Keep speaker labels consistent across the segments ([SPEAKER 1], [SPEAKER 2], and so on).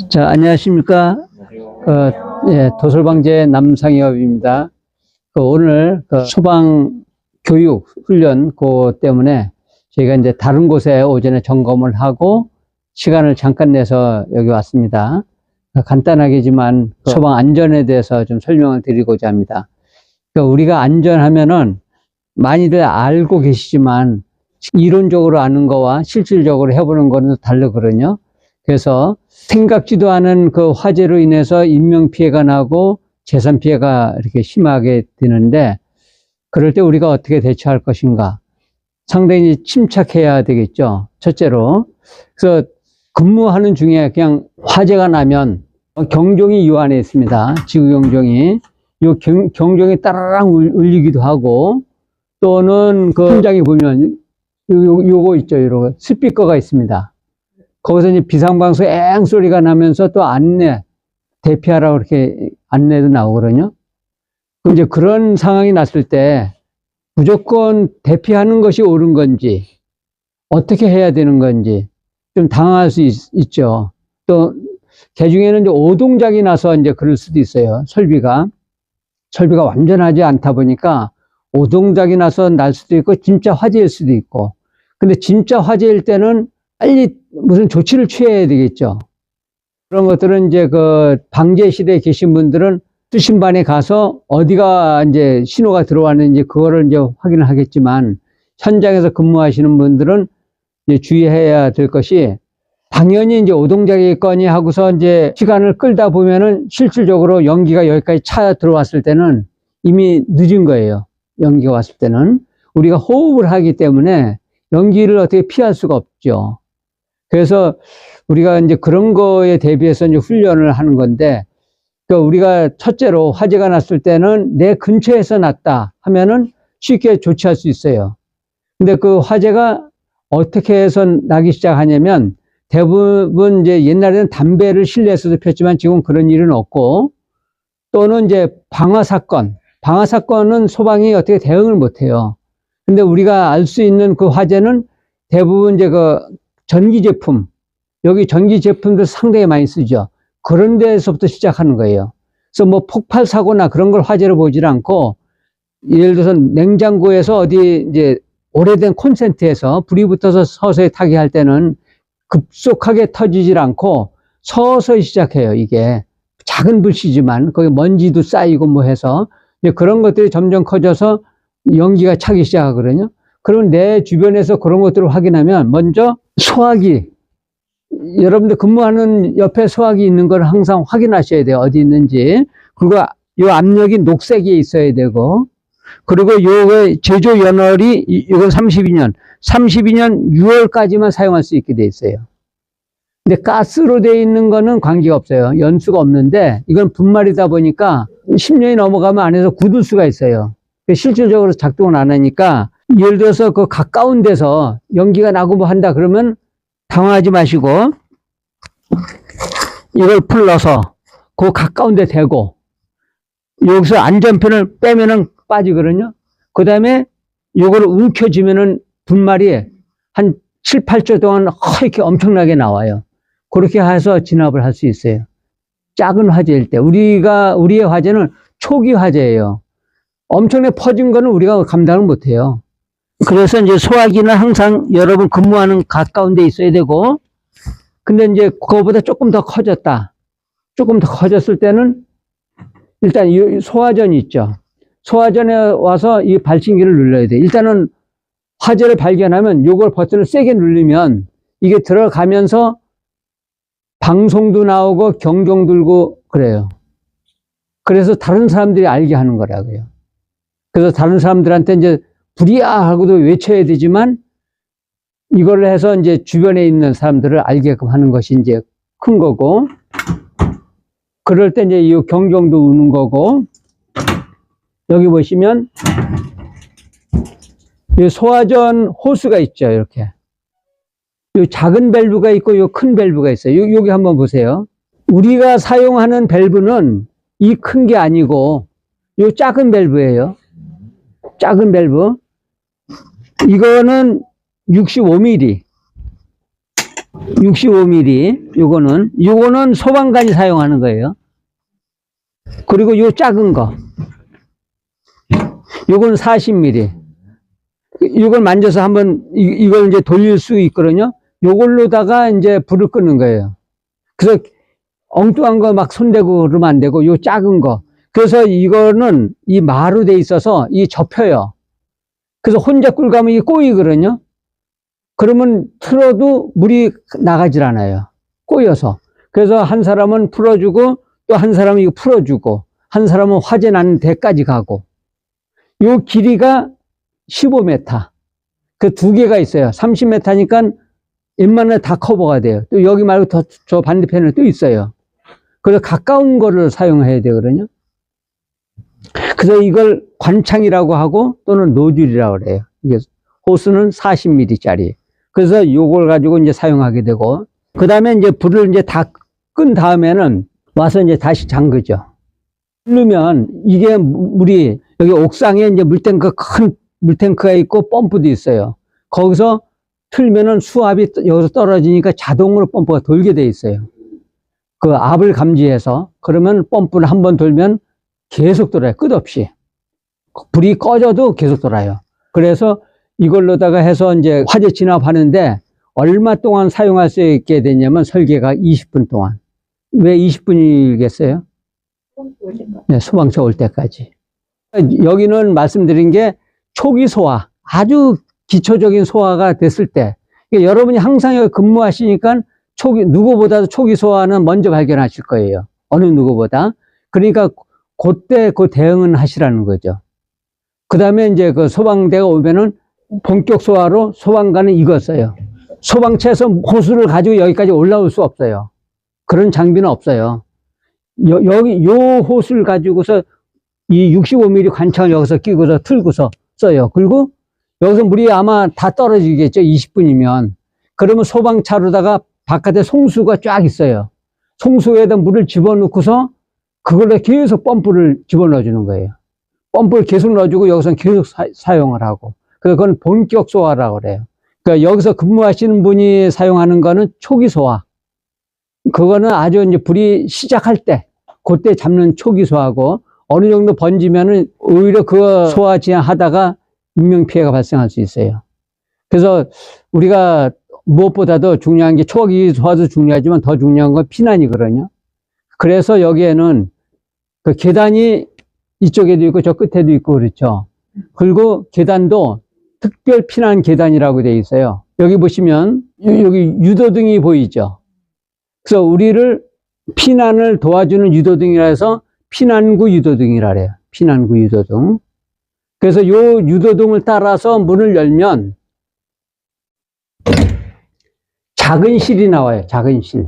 [SPEAKER 1] 자, 안녕하십니까. 도솔방제 남상엽입니다. 오늘 소방 교육 훈련 때문에 저희가 이제 다른 곳에 오전에 점검을 하고 시간을 잠깐 내서 여기 왔습니다. 간단하게지만 소방 안전에 대해서 좀 설명을 드리고자 합니다. 우리가 안전하면은 많이들 알고 계시지만 이론적으로 아는 거와 실질적으로 해보는 거는 다르거든요. 그래서 생각지도 않은 그 화재로 인해서 인명피해가 나고 재산피해가 이렇게 심하게 되는데, 그럴 때 우리가 어떻게 대처할 것인가. 상당히 침착해야 되겠죠. 첫째로. 그래서 근무하는 중에 그냥 화재가 나면 경종이 이 안에 있습니다. 지구경종이. 요 경종이 따라랑 울리기도 하고, 또는 그 현장에 보면 요거 있죠. 요거 스피커가 있습니다. 거기서 이제 비상방송 앵 소리가 나면서 또 안내, 대피하라고 이렇게 안내도 나오거든요. 그럼 이제 그런 상황이 났을 때 무조건 대피하는 것이 옳은 건지, 어떻게 해야 되는 건지 좀 당황할 수 있죠. 또, 개중에는 이제 오동작이 나서 이제 그럴 수도 있어요. 설비가 완전하지 않다 보니까 오동작이 나서 날 수도 있고, 진짜 화재일 수도 있고. 근데 진짜 화재일 때는 빨리 무슨 조치를 취해야 되겠죠. 그런 것들은 이제 그 방제실에 계신 분들은 수신반에 가서 어디가 이제 신호가 들어왔는지 그거를 이제 확인을 하겠지만, 현장에서 근무하시는 분들은 이제 주의해야 될 것이, 당연히 이제 오동작이겠거니 하고서 이제 시간을 끌다 보면은 실질적으로 연기가 여기까지 차 들어왔을 때는 이미 늦은 거예요. 연기가 왔을 때는 우리가 호흡을 하기 때문에 연기를 어떻게 피할 수가 없죠. 그래서 우리가 이제 그런 거에 대비해서 이제 훈련을 하는 건데, 그러니까 우리가 첫째로 화재가 났을 때는 내 근처에서 났다 하면은 쉽게 조치할 수 있어요. 근데 그 화재가 어떻게 해서 나기 시작하냐면, 대부분 이제 옛날에는 담배를 실내에서도 폈지만 지금 그런 일은 없고, 또는 이제 방화사건은 소방이 어떻게 대응을 못 해요. 근데 우리가 알 수 있는 그 화재는 대부분 이제 그 전기 제품, 여기 전기 제품들 상당히 많이 쓰죠. 그런 데서부터 시작하는 거예요. 그래서 뭐 폭발 사고나 그런 걸 화재로 보질 않고, 예를 들어서 냉장고에서 어디 이제 오래된 콘센트에서 불이 붙어서 서서히 타게 할 때는 급속하게 터지질 않고 서서히 시작해요. 이게 작은 불씨지만 거기 먼지도 쌓이고 뭐 해서 이제 그런 것들이 점점 커져서 연기가 차기 시작하거든요. 그러면 내 주변에서 그런 것들을 확인하면, 먼저 소화기, 여러분들 근무하는 옆에 소화기 있는 걸 항상 확인하셔야 돼요. 어디 있는지. 그리고 요 압력이 녹색이 있어야 되고, 그리고 요 제조 연월이 이건 32년 6월까지만 사용할 수 있게 돼 있어요. 근데 가스로 돼 있는 거는 관계가 없어요. 연수가 없는데, 이건 분말이다 보니까 10년이 넘어가면 안에서 굳을 수가 있어요. 실질적으로 작동을 안 하니까, 예를 들어서 그 가까운 데서 연기가 나고 뭐 한다 그러면 당황하지 마시고, 이걸 풀러서 그 가까운 데 대고, 여기서 안전핀을 빼면은 빠지거든요. 그 다음에 요거를 움켜쥐면은 분말이 한 7, 8초 동안 이렇게 엄청나게 나와요. 그렇게 해서 진압을 할 수 있어요. 작은 화재일 때. 우리의 화재는 초기 화재예요. 엄청나게 퍼진 거는 우리가 감당을 못 해요. 그래서 이제 소화기는 항상 여러분 근무하는 가까운 데 있어야 되고, 근데 이제 그거보다 조금 더 커졌다. 조금 더 커졌을 때는 일단 이 소화전이 있죠. 소화전에 와서 이 발신기를 눌러야 돼. 일단은 화재를 발견하면 요걸 버튼을 세게 누르면 이게 들어가면서 방송도 나오고 경종 들고 그래요. 그래서 다른 사람들이 알게 하는 거라고요. 그래서 다른 사람들한테 이제 불이야 하고도 외쳐야 되지만, 이걸 해서 이제 주변에 있는 사람들을 알게끔 하는 것이 이제 큰 거고, 그럴 때 이제 이 경종도 우는 거고, 여기 보시면 이 소화전 호스가 있죠. 이렇게 요 작은 밸브가 있고 요 큰 밸브가 있어요. 여기 한번 보세요. 우리가 사용하는 밸브는 이 큰 게 아니고 요 작은 밸브예요. 작은 밸브. 이거는 65mm. 65mm. 요거는 소방관이 사용하는 거예요. 그리고 요 작은 거. 요건 40mm. 이걸 만져서 한번 이걸 이제 돌릴 수 있거든요. 요걸로다가 이제 불을 끄는 거예요. 그래서 엉뚱한 거 막 손대고 그러면 안 되고 요 작은 거. 그래서 이거는 이 마루 돼 있어서 이 접혀요. 그래서 혼자 끌고 가면 이게 꼬이거든요. 그러면 틀어도 물이 나가질 않아요. 꼬여서. 그래서 한 사람은 풀어주고 또 한 사람은 이거 풀어주고 한 사람은 화재 나는 데까지 가고. 요 길이가 15m. 그 두 개가 있어요. 30m니까 웬만하면 다 커버가 돼요. 또 여기 말고 저 반대편에 또 있어요. 그래서 가까운 거를 사용해야 되거든요. 그래서 이걸 관창이라고 하고 또는 노즐이라고 그래요. 이게 호스는 40mm짜리. 그래서 요걸 가지고 이제 사용하게 되고, 그 다음에 이제 불을 이제 다 끈 다음에는 와서 이제 다시 잠그죠. 누르면 이게 물이 여기 옥상에 이제 물탱크, 큰 물탱크가 있고 펌프도 있어요. 거기서 틀면은 수압이 여기서 떨어지니까 자동으로 펌프가 돌게 돼 있어요. 그 압을 감지해서. 그러면 펌프를 한번 돌면 계속 돌아요. 끝없이. 불이 꺼져도 계속 돌아요. 그래서 이걸로다가 해서 이제 화재 진압하는데 얼마 동안 사용할 수 있게 됐냐면 설계가 20분 동안. 왜 20분이겠어요? 네, 소방차 올 때까지. 여기는 말씀드린 게 초기 소화, 아주 기초적인 소화가 됐을 때, 그러니까 여러분이 항상 여기 근무하시니까 누구보다도 초기 소화는 먼저 발견하실 거예요. 어느 누구보다. 그러니까 그때 그 대응은 하시라는 거죠. 그 다음에 이제 그 소방대가 오면은 본격 소화로 소방관은 이거 써요. 소방차에서 호수를 가지고 여기까지 올라올 수 없어요. 그런 장비는 없어요. 여기 요 호수를 가지고서 이 65mm 관창을 여기서 끼고서 틀고서 써요. 그리고 여기서 물이 아마 다 떨어지겠죠. 20분이면. 그러면 소방차로다가 바깥에 송수가 쫙 있어요. 송수에다 물을 집어넣고서 그걸로 계속 펌프를 집어넣어 주는 거예요. 펌프를 계속 넣어주고 여기서 계속 사용을 하고. 그래서 그건 본격 소화라고 그래요. 그러니까 여기서 근무하시는 분이 사용하는 거는 초기 소화. 그거는 아주 이제 불이 시작할 때, 그때 잡는 초기 소화고, 어느 정도 번지면은 오히려 그 소화 진행하다가 인명피해가 발생할 수 있어요. 그래서 우리가 무엇보다도 중요한 게 초기 소화도 중요하지만 더 중요한 건 피난이거든요. 그래서 여기에는 그 계단이 이쪽에도 있고 저 끝에도 있고 그렇죠. 그리고 계단도 특별 피난 계단이라고 되어 있어요. 여기 보시면 여기 유도등이 보이죠. 그래서 우리를 피난을 도와주는 유도등이라 해서 피난구 유도등이라 그래요. 피난구 유도등. 그래서 요 유도등을 따라서 문을 열면 작은 실이 나와요. 작은 실.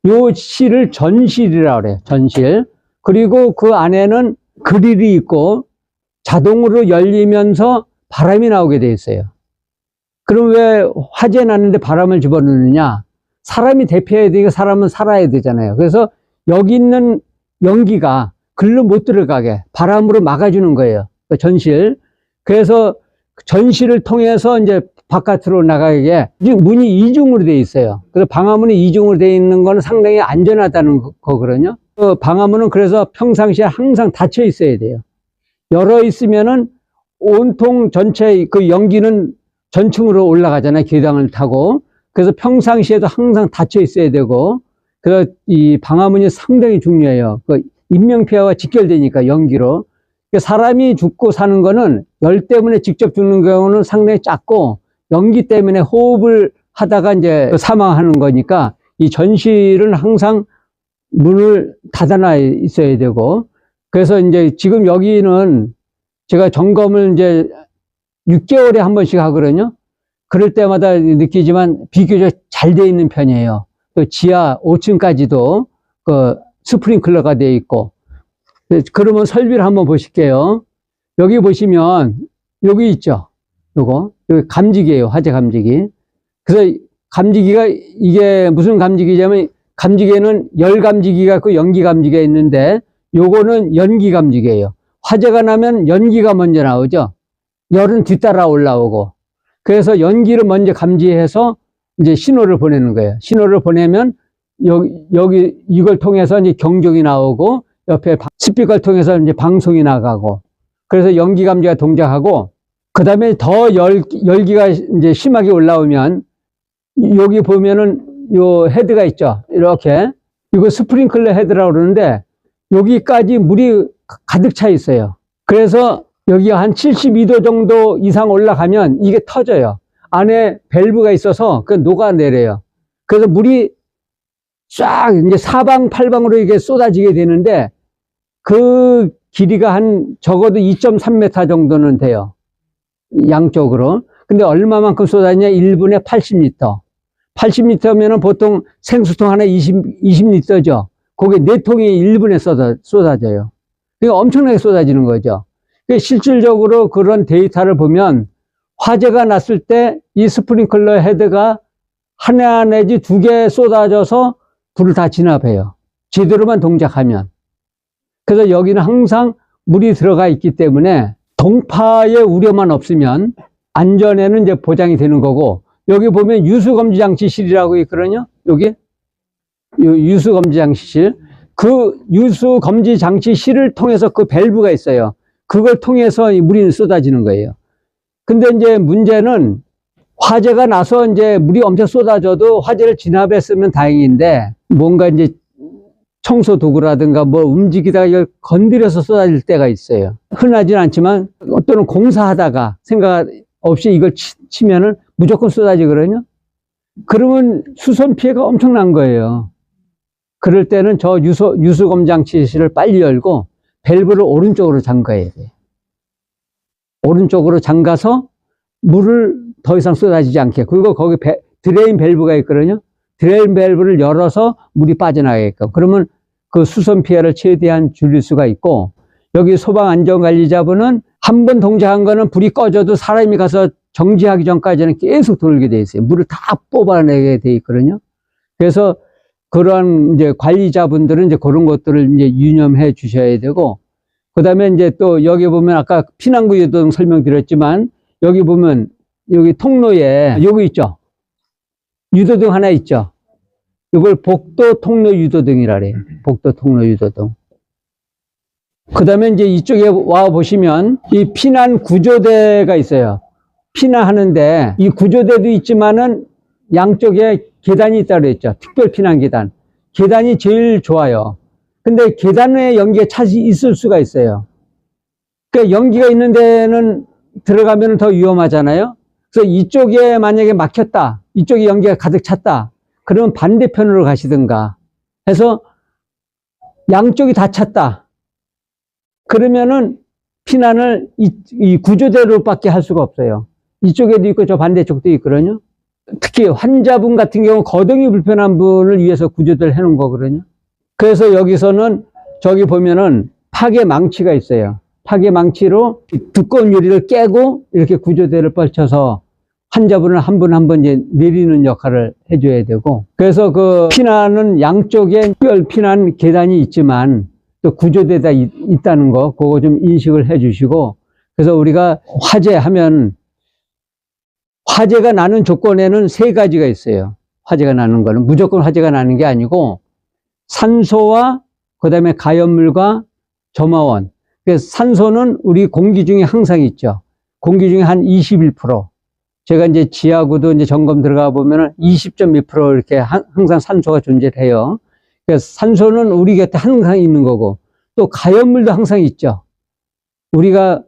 [SPEAKER 1] 요 실을 전실이라고 그래요. 전실. 그리고 그 안에는 그릴이 있고 자동으로 열리면서 바람이 나오게 돼 있어요. 그럼 왜 화재 났는데 바람을 집어넣느냐? 사람이 대피해야 되니까 사람은 살아야 되잖아요. 그래서 여기 있는 연기가 글로 못 들어가게 바람으로 막아주는 거예요. 그 전실. 그래서 전실을 통해서 이제 바깥으로 나가게 문이 이중으로 되어 있어요. 그래서 방화문이 이중으로 되어 있는 거는 상당히 안전하다는 거거든요. 그 방화문은 그래서 평상시에 항상 닫혀 있어야 돼요. 열어 있으면은 온통 전체 그 연기는 전층으로 올라가잖아요. 계단을 타고. 그래서 평상시에도 항상 닫혀 있어야 되고, 그래서 이 방화문이 상당히 중요해요. 그 인명피해와 직결되니까 연기로. 사람이 죽고 사는 거는 열 때문에 직접 죽는 경우는 상당히 작고, 연기 때문에 호흡을 하다가 이제 사망하는 거니까 이 전실은 항상 문을 닫아놔 있어야 되고, 그래서 이제 지금 여기는 제가 점검을 이제 6개월에 한 번씩 하거든요. 그럴 때마다 느끼지만 비교적 잘 돼 있는 편이에요. 또 지하 5층까지도 그 스프링클러가 돼 있고. 그러면 설비를 한번 보실게요. 여기 보시면 여기 있죠. 요거 여기 감지기예요. 화재 감지기. 그래서 감지기가 이게 무슨 감지기냐면 감지기에는 열 감지기가 있고 연기 감지기가 있는데 요거는 연기 감지기예요. 화재가 나면 연기가 먼저 나오죠. 열은 뒤따라 올라오고. 그래서 연기를 먼저 감지해서 이제 신호를 보내는 거예요. 신호를 보내면 여기 이걸 통해서 이제 경종이 나오고 옆에 스피커를 통해서 이제 방송이 나가고 그래서 연기 감지가 동작하고 그 다음에 더 열기가 이제 심하게 올라오면 여기 보면은 요 헤드가 있죠. 이렇게 이거 스프링클러 헤드라고 그러는데 여기까지 물이 가득 차 있어요. 그래서 여기가 한 72도 정도 이상 올라가면 이게 터져요. 안에 밸브가 있어서 그 녹아내려요. 그래서 물이 쫙 이제 사방팔방으로 이게 쏟아지게 되는데 그 길이가 한 적어도 2.3m 정도는 돼요. 양쪽으로. 근데 얼마만큼 쏟아지냐? 1분에 80리터. 80리터면은 보통 생수통 하나 20리터죠. 그게 4통이 1분에 쏟아져요. 그러니까 엄청나게 쏟아지는 거죠. 그러니까 실질적으로 그런 데이터를 보면 화재가 났을 때 이 스프링클러 헤드가 하나 내지 2개 쏟아져서 불을 다 진압해요. 제대로만 동작하면. 그래서 여기는 항상 물이 들어가 있기 때문에 동파의 우려만 없으면 안전에는 이제 보장이 되는 거고, 여기 보면 유수검지장치실이라고 있거든요. 여기 유수검지장치실. 그 유수검지장치실을 통해서 그 밸브가 있어요. 그걸 통해서 물이 쏟아지는 거예요. 근데 이제 문제는 화재가 나서 이제 물이 엄청 쏟아져도 화재를 진압했으면 다행인데 뭔가 이제 청소 도구라든가 뭐 움직이다가 이걸 건드려서 쏟아질 때가 있어요. 흔하진 않지만 또는 공사하다가 생각 없이 이걸 치면은 무조건 쏟아지거든요. 그러면 수선 피해가 엄청난 거예요. 그럴 때는 저 유수검장치실을 빨리 열고 밸브를 오른쪽으로 잠가야 돼요. 오른쪽으로 잠가서 물을 더 이상 쏟아지지 않게. 그리고 거기 드레인 밸브가 있거든요. 드레인 밸브를 열어서 물이 빠져나가게끔. 그러면 그 수선 피해를 최대한 줄일 수가 있고, 여기 소방안전관리자분은 한 번 동작한 거는 불이 꺼져도 사람이 가서 정지하기 전까지는 계속 돌게 돼 있어요. 물을 다 뽑아내게 돼 있거든요. 그래서 그러한 이제 관리자분들은 이제 그런 것들을 이제 유념해 주셔야 되고, 그 다음에 이제 또 여기 보면 아까 피난구 유도등 설명드렸지만, 여기 보면 여기 통로에 요거 있죠. 유도등 하나 있죠. 이걸 복도 통로 유도등이라 그래요. 복도 통로 유도등. 그 다음에 이제 이쪽에 와 보시면 이 피난 구조대가 있어요. 피난하는데 이 구조대도 있지만은 양쪽에 계단이 있다고 그랬죠. 특별 피난 계단. 계단이 제일 좋아요. 근데 계단에 연기가 차지 있을 수가 있어요. 그러니까 연기가 있는 데는 들어가면 더 위험하잖아요. 그래서 이쪽에 만약에 막혔다, 이쪽에 연기가 가득 찼다, 그러면 반대편으로 가시든가 해서 양쪽이 다 찼다. 그러면은 피난을 이 구조대로밖에 할 수가 없어요. 이쪽에도 있고 저 반대쪽도 있거든요. 특히 환자분 같은 경우 거동이 불편한 분을 위해서 구조대를 해놓은 거거든요. 그래서 여기서는 저기 보면은 파괴 망치가 있어요. 파괴 망치로 두꺼운 유리를 깨고 이렇게 구조대를 펼쳐서 환자분을 한 분 한 분 이제 내리는 역할을 해줘야 되고, 그래서 그 피난은 양쪽에 특별 피난 계단이 있지만 또 구조대가 있다는 거, 그거 좀 인식을 해 주시고, 그래서 우리가 화재하면 화재가 나는 조건에는 3가지가 있어요. 화재가 나는 거는 무조건 화재가 나는 게 아니고 산소와 그 다음에 가연물과 점화원. 그래서 산소는 우리 공기 중에 항상 있죠. 공기 중에 한 21%. 제가 이제 지하구도 이제 점검 들어가 보면은 20.2% 이렇게 항상 산소가 존재해요. 그래서 산소는 우리 곁에 항상 있는 거고, 또 가연물도 항상 있죠. 우리가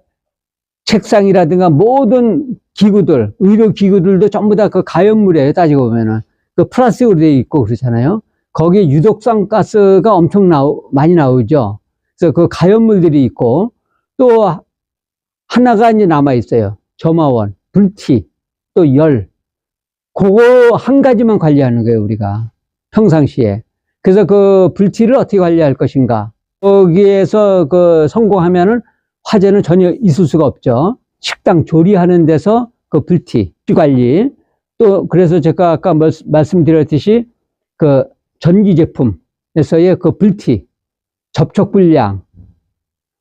[SPEAKER 1] 책상이라든가 모든 기구들, 의료 기구들도 전부 다 그 가연물이에요. 따지고 보면은 그 플라스틱으로 되어 있고 그렇잖아요. 거기에 유독성 가스가 엄청 많이 나오죠. 그래서 그 가연물들이 있고, 또 하나가 이제 남아 있어요. 점화원, 불티, 또 열. 그거 한 가지만 관리하는 거예요, 우리가 평상시에. 그래서 그 불티를 어떻게 관리할 것인가. 거기에서 그 성공하면은 화재는 전혀 있을 수가 없죠. 식당 조리하는 데서 그 불티 관리. 또 그래서 제가 아까 말씀드렸듯이 그 전기 제품에서의 그 불티, 접촉 불량,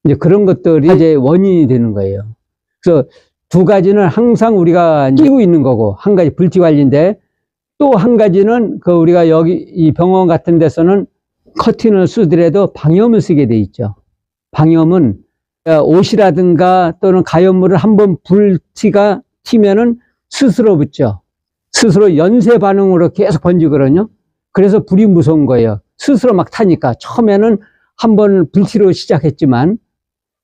[SPEAKER 1] 이제 그런 것들이 이제 원인이 되는 거예요. 그래서 2가지는 항상 우리가 끼고 있는 거고, 한 가지 불티 관리인데, 또 한 가지는 그 우리가 여기 이 병원 같은 데서는 커튼을 쓰더라도 방염을 쓰게 돼 있죠. 방염은 옷이라든가 또는 가연물을 한번 불티가 튀면은 스스로 붙죠. 스스로 연쇄 반응으로 계속 번지거든요. 그래서 불이 무서운 거예요. 스스로 막 타니까. 처음에는 한번 불티로 시작했지만,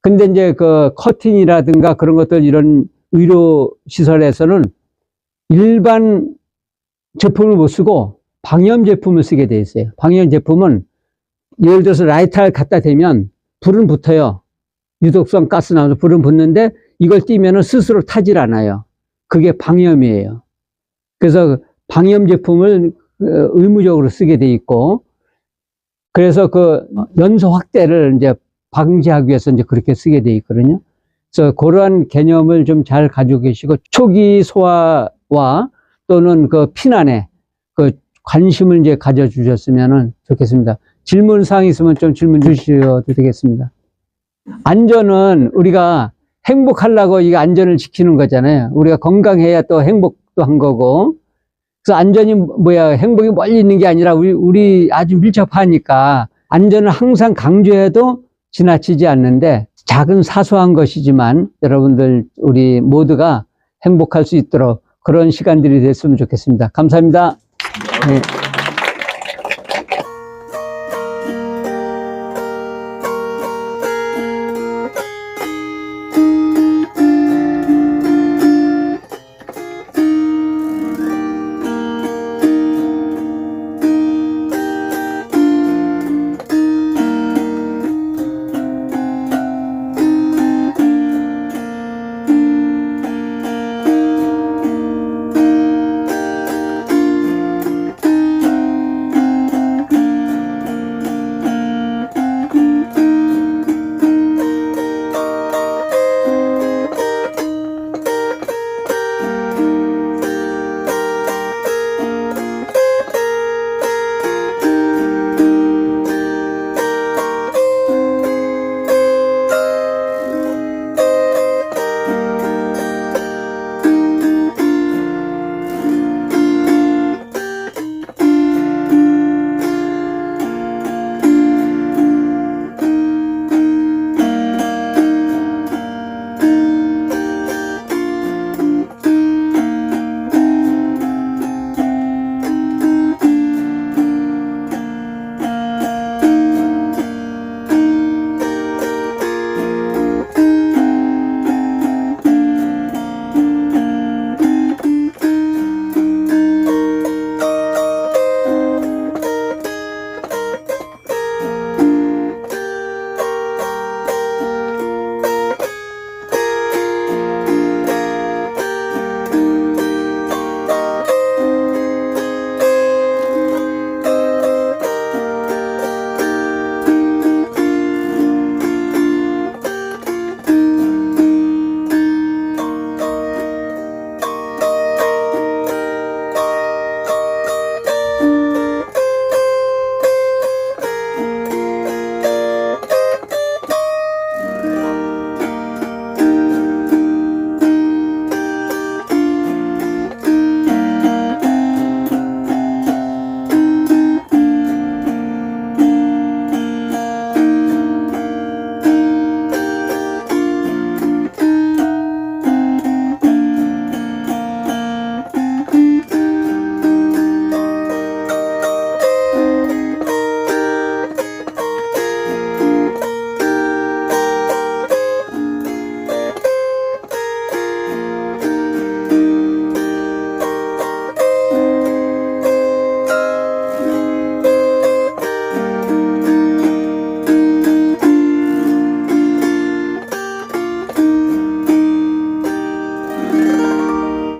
[SPEAKER 1] 근데 이제 그 커튼이라든가 그런 것들 이런 의료 시설에서는 일반 제품을 못 쓰고 방염 제품을 쓰게 돼 있어요. 방염 제품은 예를 들어서 라이터를 갖다 대면 불은 붙어요. 유독성 가스 나와서 불은 붙는데 이걸 띄면은 스스로 타질 않아요. 그게 방염이에요. 그래서 방염 제품을 의무적으로 쓰게 돼 있고, 그래서 그 연소 확대를 이제 방지하기 위해서 이제 그렇게 쓰게 돼 있거든요. 그래서 그러한 개념을 좀 잘 가지고 계시고, 초기 소아와 또는 그 피난에 그 관심을 이제 가져주셨으면 좋겠습니다. 질문 사항 있으면 좀 질문 주셔도 되겠습니다. 안전은 우리가 행복하려고 이 안전을 지키는 거잖아요. 우리가 건강해야 또 행복도 한 거고. 그래서 안전이 뭐야, 행복이 멀리 있는 게 아니라 우리 아주 밀접하니까 안전을 항상 강조해도 지나치지 않는데, 작은 사소한 것이지만 여러분들 우리 모두가 행복할 수 있도록 그런 시간들이 됐으면 좋겠습니다. 감사합니다. 네.